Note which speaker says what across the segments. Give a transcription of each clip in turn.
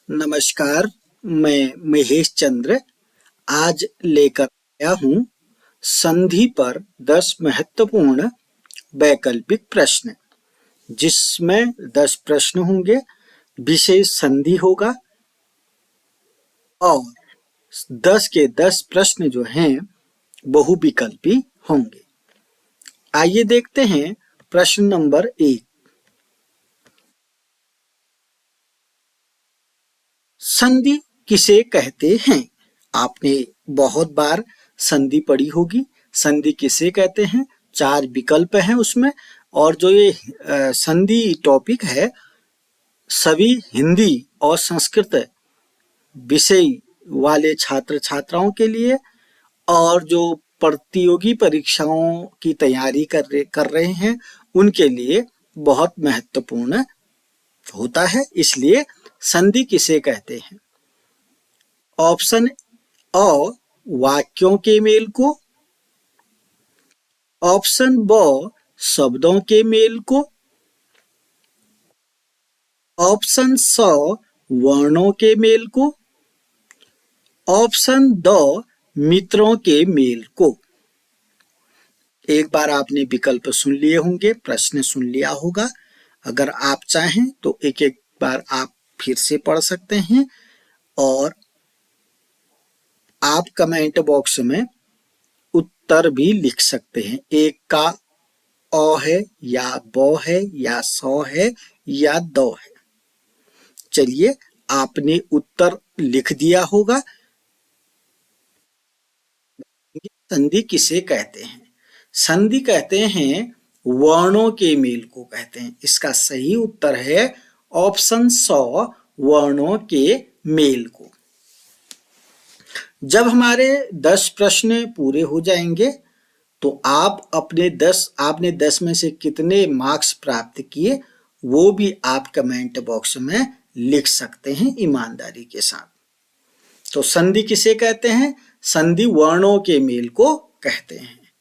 Speaker 1: नमस्कार, मैं महेश चंद्र आज लेकर आया हूँ संधि पर 10 महत्वपूर्ण वैकल्पिक प्रश्न, जिसमें 10 प्रश्न होंगे, विशेष संधि होगा और 10 के 10 प्रश्न जो हैं बहुविकल्पी होंगे। आइए देखते हैं प्रश्न नंबर 1। संधि किसे कहते हैं? आपने बहुत बार संधि पढ़ी होगी। संधि किसे कहते हैं? 4 विकल्प हैं उसमें, और जो ये संधि टॉपिक है सभी हिंदी और संस्कृत विषय वाले छात्र छात्राओं के लिए, और जो प्रतियोगी परीक्षाओं की तैयारी कर रहे हैं उनके लिए बहुत महत्वपूर्ण होता है। इसलिए संधि किसे कहते हैं? ऑप्शन अ वाक्यों के मेल को, ऑप्शन ब शब्दों के मेल को, ऑप्शन स वर्णों के मेल को, ऑप्शन द मित्रों के मेल को। एक बार आपने विकल्प सुन लिए होंगे, प्रश्न सुन लिया होगा। अगर आप चाहें तो एक एक बार आप फिर से पढ़ सकते हैं, और आप कमेंट बॉक्स में उत्तर भी लिख सकते हैं। एक का अ है या ब है या स है या द है। चलिए, आपने उत्तर लिख दिया होगा। संधि किसे कहते हैं? संधि कहते हैं वर्णों के मेल को कहते हैं। इसका सही उत्तर है ऑप्शन स वर्णों के मेल को। जब हमारे 10 प्रश्न पूरे हो जाएंगे तो आपने 10 में से कितने मार्क्स प्राप्त किए वो भी आप कमेंट बॉक्स में लिख सकते हैं ईमानदारी के साथ। तो संधि किसे कहते हैं? संधि वर्णों के मेल को कहते हैं।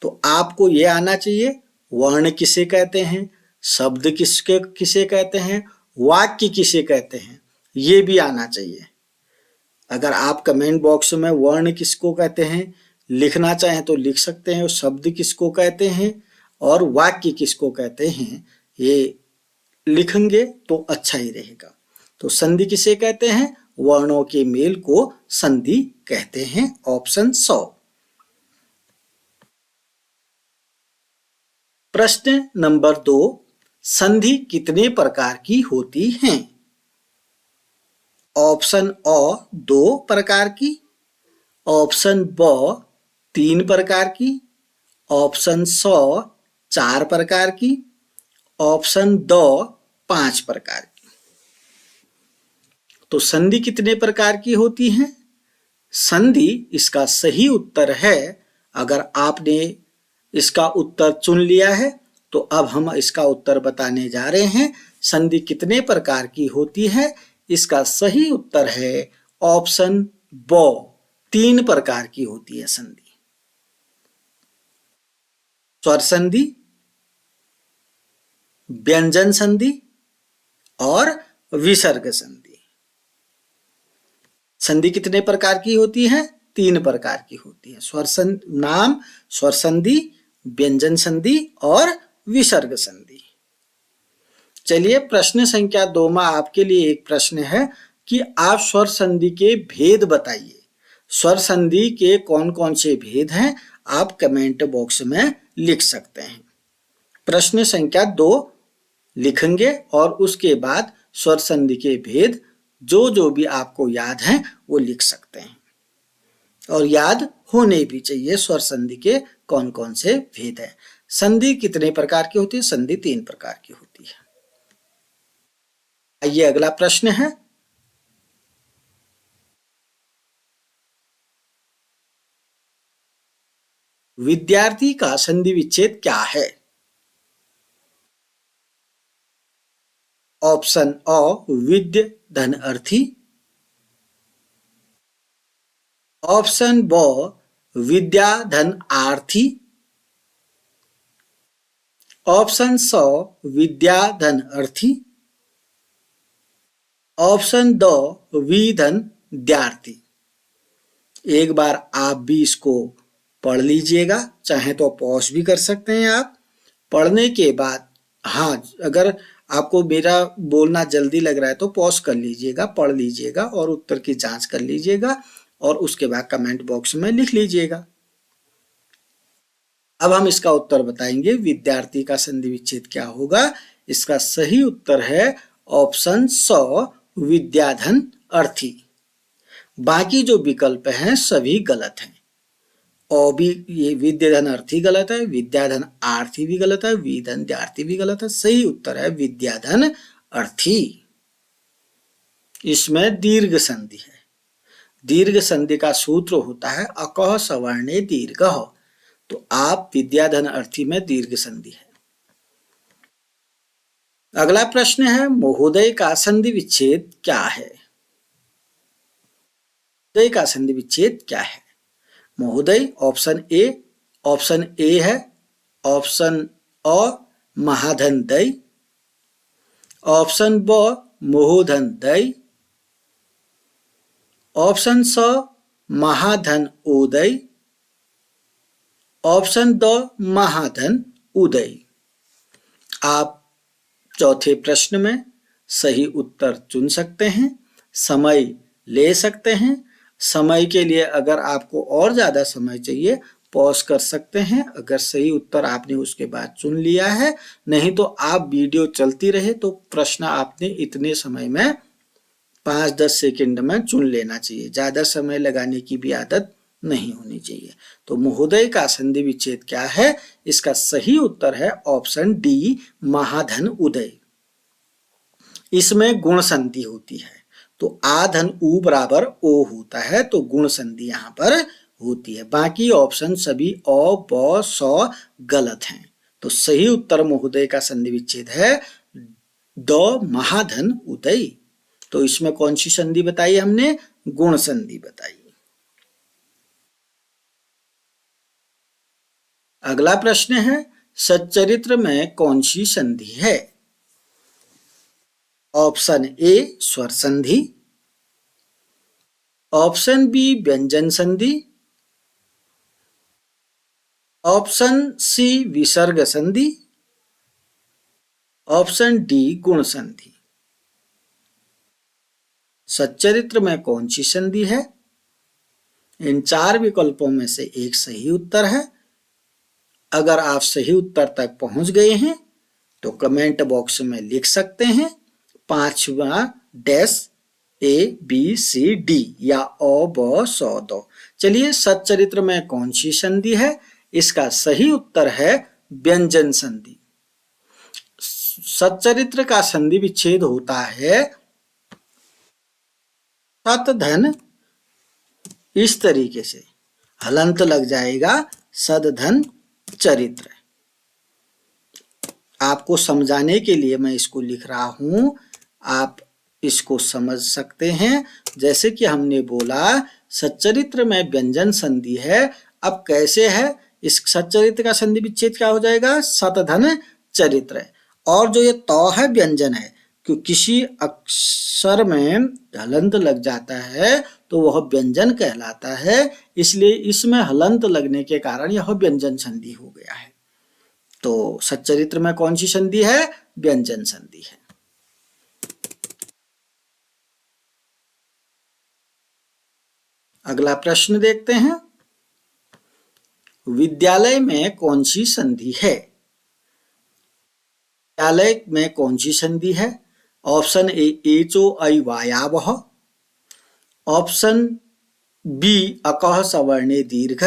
Speaker 1: तो आपको ये आना चाहिए, वर्ण किसे कहते हैं, शब्द किसे कहते हैं, वाक्य किसे कहते हैं, ये भी आना चाहिए। अगर आप कमेंट बॉक्स में वर्ण किसको कहते हैं लिखना चाहें तो लिख सकते हैं, शब्द किसको कहते हैं और वाक्य किसको कहते हैं ये लिखेंगे तो अच्छा ही रहेगा। तो संधि किसे कहते हैं? वर्णों के मेल को संधि कहते हैं। ऑप्शन 100। प्रश्न नंबर 2, संधि कितने प्रकार की होती हैं? ऑप्शन अ 2 प्रकार की, ऑप्शन ब 3 प्रकार की, ऑप्शन स 4 प्रकार की, ऑप्शन द 5 प्रकार की। तो संधि कितने प्रकार की होती हैं? संधि इसका सही उत्तर है, अगर आपने इसका उत्तर चुन लिया है तो अब हम इसका उत्तर बताने जा रहे हैं। संधि कितने प्रकार की होती है? इसका सही उत्तर है ऑप्शन ब 3 प्रकार की होती है संधि। स्वर संधि, व्यंजन संधि और विसर्ग संधि। संधि कितने प्रकार की होती है? 3 प्रकार की होती है। स्वर संधि, व्यंजन संधि और विसर्ग संधि। चलिए, प्रश्न संख्या 2 में आपके लिए एक प्रश्न है कि आप स्वर संधि के भेद बताइए। स्वर संधि के कौन कौन से भेद हैं आप कमेंट बॉक्स में लिख सकते हैं। प्रश्न संख्या 2 लिखेंगे और उसके बाद स्वर संधि के भेद जो भी आपको याद हैं वो लिख सकते हैं, और याद होने भी चाहिए स्वर संधि के कौन कौन से भेद हैं। संधि कितने प्रकार की होती है? संधि 3 प्रकार की होती है। आइए अगला प्रश्न है, विद्यार्थी का संधि विच्छेद क्या है? ऑप्शन अ विद्य धन अर्थी, ऑप्शन ब विद्या धन आर्थी, ऑप्शन स विद्या धन अर्थी, ऑप्शन द विधन द्यार्थी। एक बार आप भी इसको पढ़ लीजिएगा, चाहे तो पॉज भी कर सकते हैं आप। पढ़ने के बाद हाँ, अगर आपको मेरा बोलना जल्दी लग रहा है तो पॉज कर लीजिएगा, पढ़ लीजिएगा और उत्तर की जांच कर लीजिएगा और उसके बाद कमेंट बॉक्स में लिख लीजिएगा। अब हम इसका उत्तर बताएंगे, विद्यार्थी का संधि विच्छेद क्या होगा। इसका सही उत्तर है ऑप्शन स, विद्याधन अर्थी। बाकी जो विकल्प हैं सभी गलत हैं। और भी ये विद्याधन अर्थी गलत है, विद्याधन आर्थी भी गलत है, विधन द्यार्थी भी गलत है। सही उत्तर है विद्याधन अर्थी। इसमें दीर्घ संधि है। दीर्घ संधि का सूत्र होता है अकः सवर्णे दीर्घः। तो आप विद्याधन अर्थी में दीर्घ संधि है। अगला प्रश्न है, महोदय का संधि विच्छेद क्या है। महोदय का संधि विच्छेद क्या है। महोदय ऑप्शन ए है, ऑप्शन अ महाधन दय, ऑप्शन ब महोधन दय, ऑप्शन स महाधन उदय, ऑप्शन द महाधन उदय। आप चौथे प्रश्न में सही उत्तर चुन सकते हैं, समय ले सकते हैं। समय के लिए अगर आपको और ज्यादा समय चाहिए पॉज कर सकते हैं, अगर सही उत्तर आपने उसके बाद चुन लिया है। नहीं तो आप वीडियो चलती रहे तो प्रश्न आपने इतने समय में 5-10 सेकंड में चुन लेना चाहिए, ज्यादा समय लगाने की भी आदत नहीं होनी चाहिए। तो महोदय का संधि विच्छेद क्या है, इसका सही उत्तर है ऑप्शन डी, महाधन उदय। इसमें गुण संधि होती है, तो आ धन उ बराबर ओ होता है, तो गुण संधि यहां पर होती है। बाकी ऑप्शन सभी अ ब स गलत हैं। तो सही उत्तर महोदय का संधि विच्छेद है द महाधन उदय। तो इसमें कौन सी संधि बताई हमने, गुण संधि बताई। अगला प्रश्न है, सच्चरित्र में कौन सी संधि है। ऑप्शन ए स्वर संधि, ऑप्शन बी व्यंजन संधि, ऑप्शन सी विसर्ग संधि, ऑप्शन डी गुण संधि। सच्चरित्र में कौन सी संधि है। इन 4 विकल्पों में से एक सही उत्तर है। अगर आप सही उत्तर तक पहुंच गए हैं तो कमेंट बॉक्स में लिख सकते हैं 5वां डैश ABCD या अ ब स द। चलिए, सच्चरित्र में कौन सी संधि है। इसका सही उत्तर है व्यंजन संधि। सच्चरित्र का संधि विच्छेद होता है सत धन, इस तरीके से हलंत लग जाएगा सद धन चरित्र। आपको समझाने के लिए मैं इसको लिख रहा हूं, आप इसको समझ सकते हैं। जैसे कि हमने बोला सच्चरित्र में व्यंजन संधि है। अब कैसे है, इस सच्चरित्र का संधि विच्छेद क्या हो जाएगा, सतधन चरित्र। और जो ये त है व्यंजन है, क्योंकि किसी अक्षर में हलंत लग जाता है तो वह व्यंजन कहलाता है। इसलिए इसमें हलंत लगने के कारण यह व्यंजन संधि हो गया है। तो सच्चरित्र में कौन सी संधि है, व्यंजन संधि है। अगला प्रश्न देखते हैं, विद्यालय में कौन सी संधि है। विद्यालय में कौन सी संधि है। ऑप्शन ए एचो ऐ वायावः, ऑप्शन बी अकः सवर्णे दीर्घ,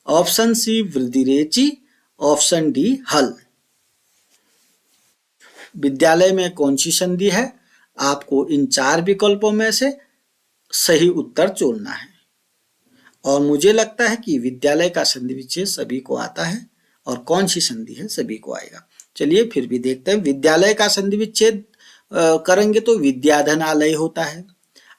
Speaker 1: ऑप्शन सी वृद्धिरेचि, ऑप्शन डी हल। विद्यालय में कौन सी संधि है, आपको इन 4 विकल्पों में से सही उत्तर चुनना है। और मुझे लगता है कि विद्यालय का संधि विच्छेद सभी को आता है और कौन सी संधि है सभी को आएगा। चलिए फिर भी देखते हैं। विद्यालय का संधि विच्छेद करेंगे तो विद्याधन आलय होता है,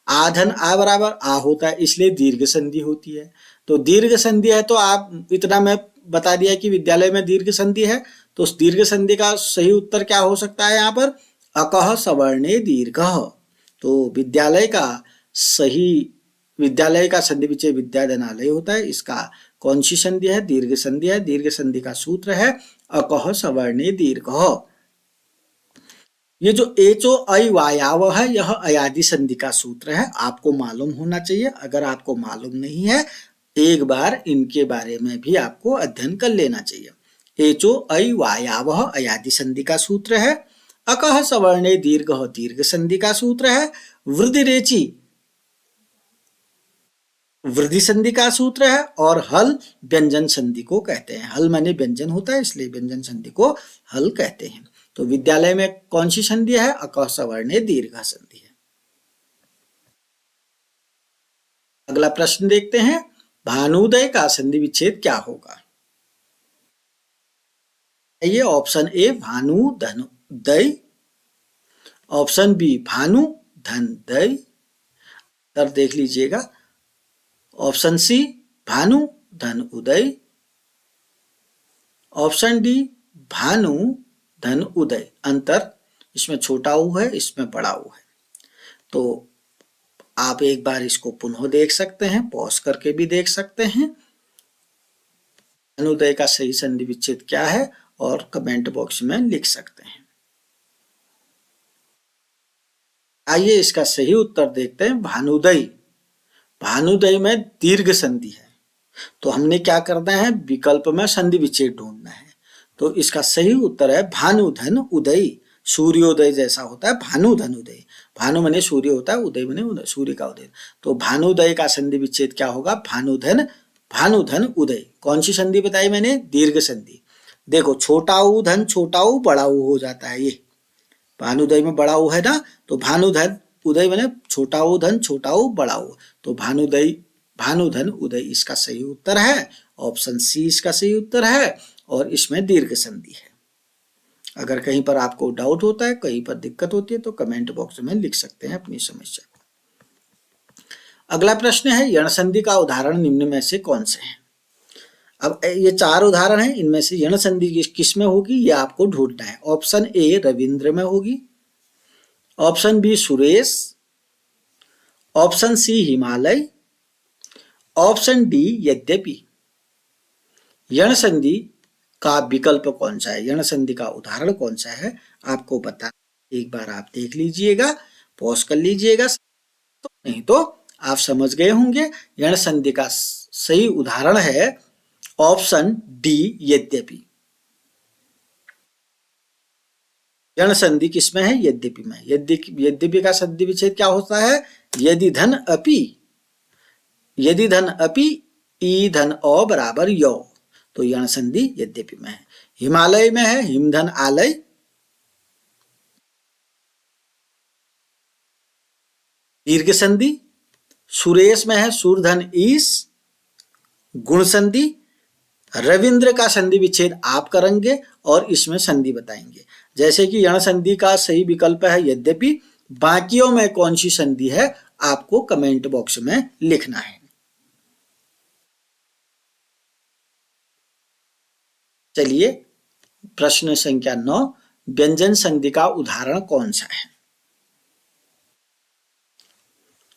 Speaker 1: आधन आ बराबर आ होता है, इसलिए दीर्घ संधि होती है। तो दीर्घ संधि है तो आप इतना मैं बता दिया कि विद्यालय में दीर्घ संधि है। तो उस दीर्घ संधि का सही उत्तर क्या हो सकता है, यहाँ पर अकः सवर्णे दीर्घः। तो विद्यालय का संधि विच्छेद विद्याधनालय होता है। इसका कौन सी संधि है? दीर्घ संधि है। दीर्घ संधि का सूत्र है अकः सवर्णे दीर्घः। ये जो एचो ऐ वायाव है, यह अयादि संधि का सूत्र है, आपको मालूम होना चाहिए। अगर आपको मालूम नहीं है, एक बार इनके बारे में भी आपको अध्ययन कर लेना चाहिए। एचो ऐ वायाव अयादि संधि का सूत्र है। अकः सवर्णे दीर्घः दीर्घ संधि का सूत्र है। वृद्धिरेचि वृद्धि संधि का सूत्र है। और हल व्यंजन संधि को कहते हैं। हल माने व्यंजन होता है, इसलिए व्यंजन संधि को हल कहते हैं। तो विद्यालय में कौन सी संधि है? अकः सवर्णे दीर्घ संधि है। अगला प्रश्न देखते हैं, भानुदय का संधि विच्छेद क्या होगा? ये ऑप्शन ए भानु धन दय, ऑप्शन बी भानु धन दय, उत्तर देख लीजिएगा। ऑप्शन सी भानु धन उदय, ऑप्शन डी भानु धन उदय। अंतर इसमें छोटा ऊ है, इसमें बड़ा ऊ है। तो आप एक बार इसको पुनः देख सकते हैं, पॉज करके भी देख सकते हैं। भानुदय का सही संधि विच्छेद क्या है और कमेंट बॉक्स में लिख सकते हैं। आइए इसका सही उत्तर देखते हैं। भानुदय, भानुदय में दीर्घ संधि है, तो हमने क्या करना है? विकल्प में संधि विच्छेद ढूंढना है। तो इसका सही उत्तर है भानुधन उदय। सूर्योदय जैसा होता है भानुधन उदय। भानु मने सूर्य होता है, उदय मने सूर्य का उदय। तो भानुदय का संधि विच्छेद क्या होगा? भानुधन उदय। कौन सी संधि बताई मैंने? दीर्घ संधि। देखो छोटा ऊ धन छोटा ऊ बड़ा ऊ हो जाता है। ये भानुदय में बड़ा ऊ है ना, तो भानुधन उदय मने छोटा ऊ धन छोटा ऊ बड़ा ऊ। तो भानुधन उदय इसका सही उत्तर है। ऑप्शन सी इसका सही उत्तर है और इसमें दीर्घ संधि है। अगर कहीं पर आपको डाउट होता है, कहीं पर दिक्कत होती है, तो कमेंट बॉक्स में लिख सकते हैं अपनी समस्या को। अगला प्रश्न है, यण संधि का उदाहरण निम्न में से कौन से हैं? अब ये 4 उदाहरण हैं, इनमें से यण संधि किस में होगी ये आपको ढूंढना है। ऑप्शन ए रविंद्र में होगी, option B Suresh, option C Himalaya, option D यद्यपि। यण संधि का विकल्प कौन सा है? यण संधि का उदाहरण कौन सा है आपको बता, एक बार आप देख लीजिएगा, पॉज कर लीजिएगा। तो नहीं तो आप समझ गए होंगे। यण संधि का सही उदाहरण है ऑप्शन डी यद्यपि। यण संधि किसमें है? यद्यपि में। यद्यपि का संधि विच्छेद क्या होता है? यदि धन अपि, यदि धन अपि ई धन अ बराबर यो। तो यण संधि यद्यपि में है। हिमालय में है हिमधन आलय, दीर्घ संधि। सुरेश में है सूर्धन ईस, गुण संधि। रविंद्र का संधि विच्छेद आप करेंगे और इसमें संधि बताएंगे। जैसे कि यण संधि का सही विकल्प है यद्यपि, बाकियों में कौन सी संधि है आपको कमेंट बॉक्स में लिखना है। चलिए प्रश्न संख्या 9, व्यंजन संधि का उदाहरण कौन सा है?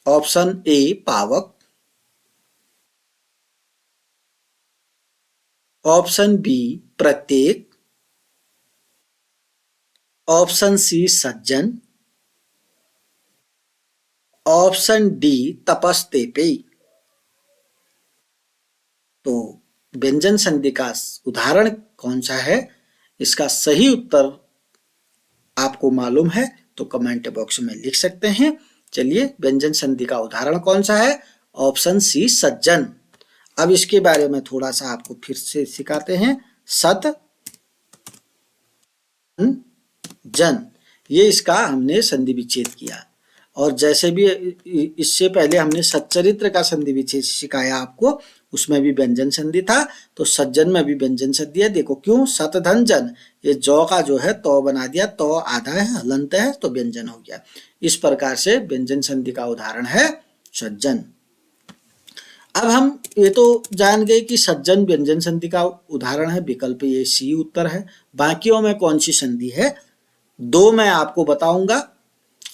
Speaker 1: ऑप्शन ए पावक, ऑप्शन बी प्रत्येक, ऑप्शन सी सज्जन, ऑप्शन डी तपस्तेपे। तो व्यंजन संधि का उदाहरण कौन सा है, इसका सही उत्तर आपको मालूम है तो कमेंट बॉक्स में लिख सकते हैं। चलिए व्यंजन संधि का उदाहरण कौन सा है? ऑप्शन सी सज्जन। अब इसके बारे में थोड़ा सा आपको फिर से सिखाते हैं। सत जन, ये इसका हमने संधि विच्छेद किया। और जैसे भी इससे पहले हमने सच्चरित्र का संधि विच्छेद सिखाया आपको, उसमें भी व्यंजन संधि था, तो सज्जन में भी व्यंजन संधि है। देखो क्यों? सत धन जन, ये जौ का जो है तो बना दिया, तो आधा है हलंत है तो व्यंजन हो गया। इस प्रकार से व्यंजन संधि का उदाहरण है सज्जन। अब हम ये तो जान गए कि सज्जन व्यंजन संधि का उदाहरण है, विकल्प ये सी उत्तर है। बाकियों में कौन सी संधि है? 2 मैं आपको बताऊंगा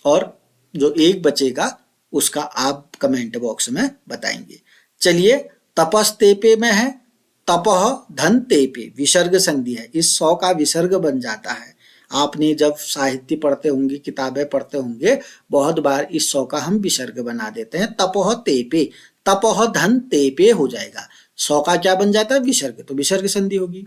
Speaker 1: और जो एक बचेगा उसका आप कमेंट बॉक्स में बताएंगे। चलिए, तपस्तेपे में है तपह धन तेपे, विसर्ग संधि है, इस 100 का विसर्ग बन जाता है। आपने जब साहित्य पढ़ते होंगे, किताबें पढ़ते होंगे, बहुत बार इस 100 का हम विसर्ग बना देते हैं। तपह तेपे, तपह धन तेपे हो जाएगा। 100 का क्या बन जाता है? विसर्ग, तो विसर्ग संधि होगी।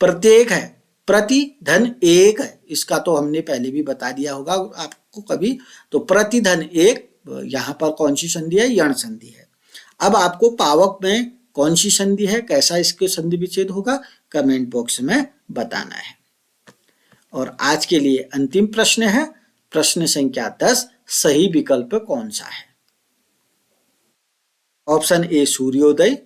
Speaker 1: प्रत्येक है, प्रति धन एक है, इसका तो हमने पहले भी बता दिया होगा आपको कभी। तो प्रति धन एक, यहां पर कौन सी संधि है? यण संधि है। अब आपको पावक में कौन सी संधि है, कैसा इसके संधि विच्छेद होगा, कमेंट बॉक्स में बताना है। और आज के लिए अंतिम प्रश्न है, प्रश्न संख्या 10, सही विकल्प कौन सा है? ऑप्शन ए सूर्योदय,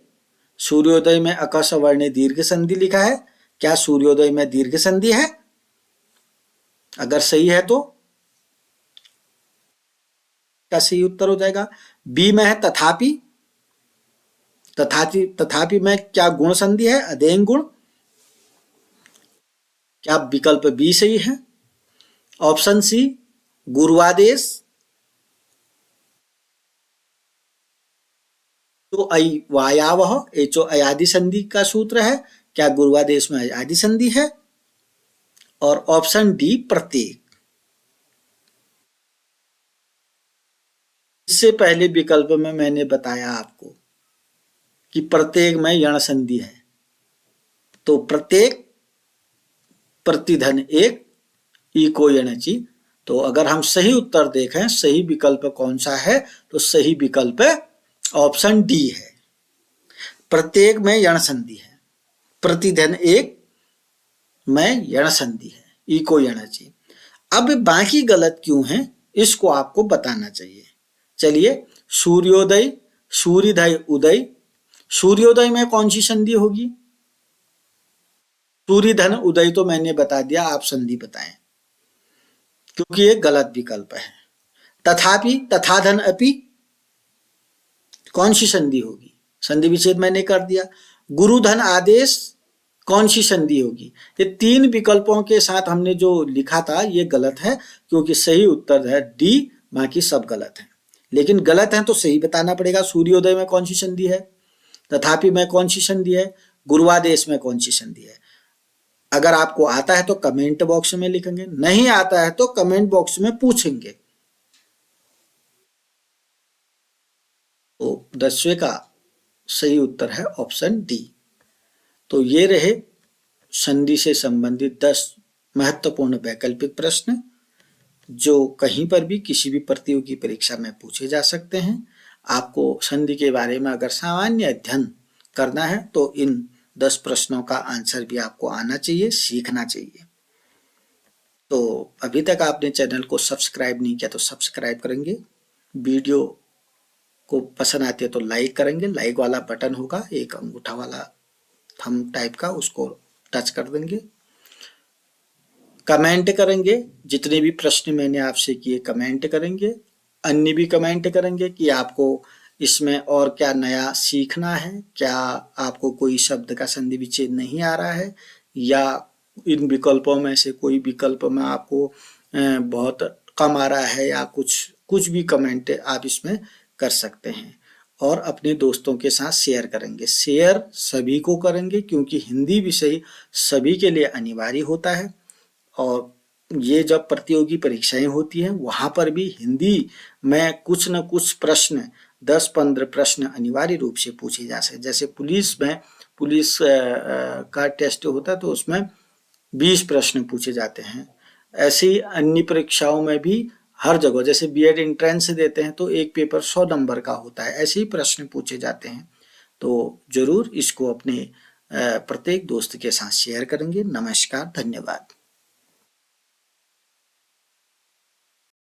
Speaker 1: सूर्योदय में अक सवर्ण दीर्घ संधि लिखा है, क्या सूर्योदय में दीर्घ संधि है? अगर सही है तो क्या सही उत्तर हो जाएगा? बी में है तथापि, तथापि में क्या गुण संधि है? अदेंग गुण, क्या विकल्प बी सही है? ऑप्शन सी गुरुवादेश, तो वायावह, ये जो अयादि संधि का सूत्र है, क्या गुरुवादेश में अयादि संधि है? और ऑप्शन डी प्रत्येक। इससे पहले विकल्प में मैंने बताया आपको कि प्रत्येक में यण संधि है, तो प्रत्येक प्रतिधन एक इको यणचि। तो अगर हम सही उत्तर देखें, सही विकल्प कौन सा है, तो सही विकल्प ऑप्शन डी है। प्रत्येक में यण संधि है, प्रतिधन एक में यण संधि है, इको यणचि। अब बाकी गलत क्यों है, इसको आपको बताना चाहिए। चलिए, सूर्योदय, सूर्योदय उदय, सूर्योदय में कौन सी संधि होगी? सूर्य धन उदय तो मैंने बता दिया, आप संधि बताएं, क्योंकि ये गलत विकल्प है। तथापि, तथा धन अपि, कौन सी संधि होगी? संधि विच्छेद मैंने कर दिया। गुरु धन आदेश, कौन सी संधि होगी? ये 3 विकल्पों के साथ हमने जो लिखा था ये गलत है, क्योंकि सही उत्तर है डी, बाकी सब गलत है। लेकिन गलत है तो सही बताना पड़ेगा। सूर्योदय में कौन सी संधि है? तथापि में कौन सी संधि है? गुरुवादेश में कौन सी संधि है? अगर आपको आता है तो कमेंट बॉक्स में लिखेंगे, नहीं आता है तो कमेंट बॉक्स में पूछेंगे। तो 10वें का सही उत्तर है ऑप्शन डी। तो ये रहे संधि से संबंधित 10 महत्वपूर्ण वैकल्पिक प्रश्न, जो कहीं पर भी किसी भी प्रतियोगी परीक्षा में पूछे जा सकते हैं। आपको संधि के बारे में अगर सामान्य अध्ययन करना है तो इन 10 प्रश्नों का आंसर भी आपको आना चाहिए, सीखना चाहिए। तो अभी तक आपने चैनल को सब्सक्राइब नहीं किया तो सब्सक्राइब करेंगे, वीडियो को पसंद आती है तो लाइक करेंगे, लाइक वाला बटन होगा एक अंगूठा वाला थंब टाइप का, उसको टच कर देंगे। कमेंट करेंगे, जितने भी प्रश्न मैंने आपसे किए कमेंट करेंगे, अन्य भी कमेंट करेंगे कि आपको इसमें और क्या नया सीखना है, क्या आपको कोई शब्द का संधि विच्छेद नहीं आ रहा है, या इन विकल्पों में से कोई विकल्प में आपको बहुत कम आ रहा है, या कुछ भी कमेंट आप इसमें कर सकते हैं। और अपने दोस्तों के साथ शेयर करेंगे, शेयर सभी को करेंगे, क्योंकि हिंदी विषय सभी के लिए अनिवार्य होता है। और ये जब प्रतियोगी परीक्षाएं होती हैं वहां पर भी हिंदी में कुछ न कुछ प्रश्न, 10-15 प्रश्न अनिवार्य रूप से पूछे जा सकते। जैसे पुलिस में, पुलिस का टेस्ट होता है तो उसमें 20 प्रश्न पूछे जाते हैं। ऐसे ही अन्य परीक्षाओं में भी हर जगह, जैसे बीएड एंट्रेंस देते हैं तो एक पेपर 100 नंबर का होता है, ऐसे ही प्रश्न पूछे जाते हैं। तो जरूर इसको अपने प्रत्येक दोस्त के साथ शेयर करेंगे। नमस्कार, धन्यवाद।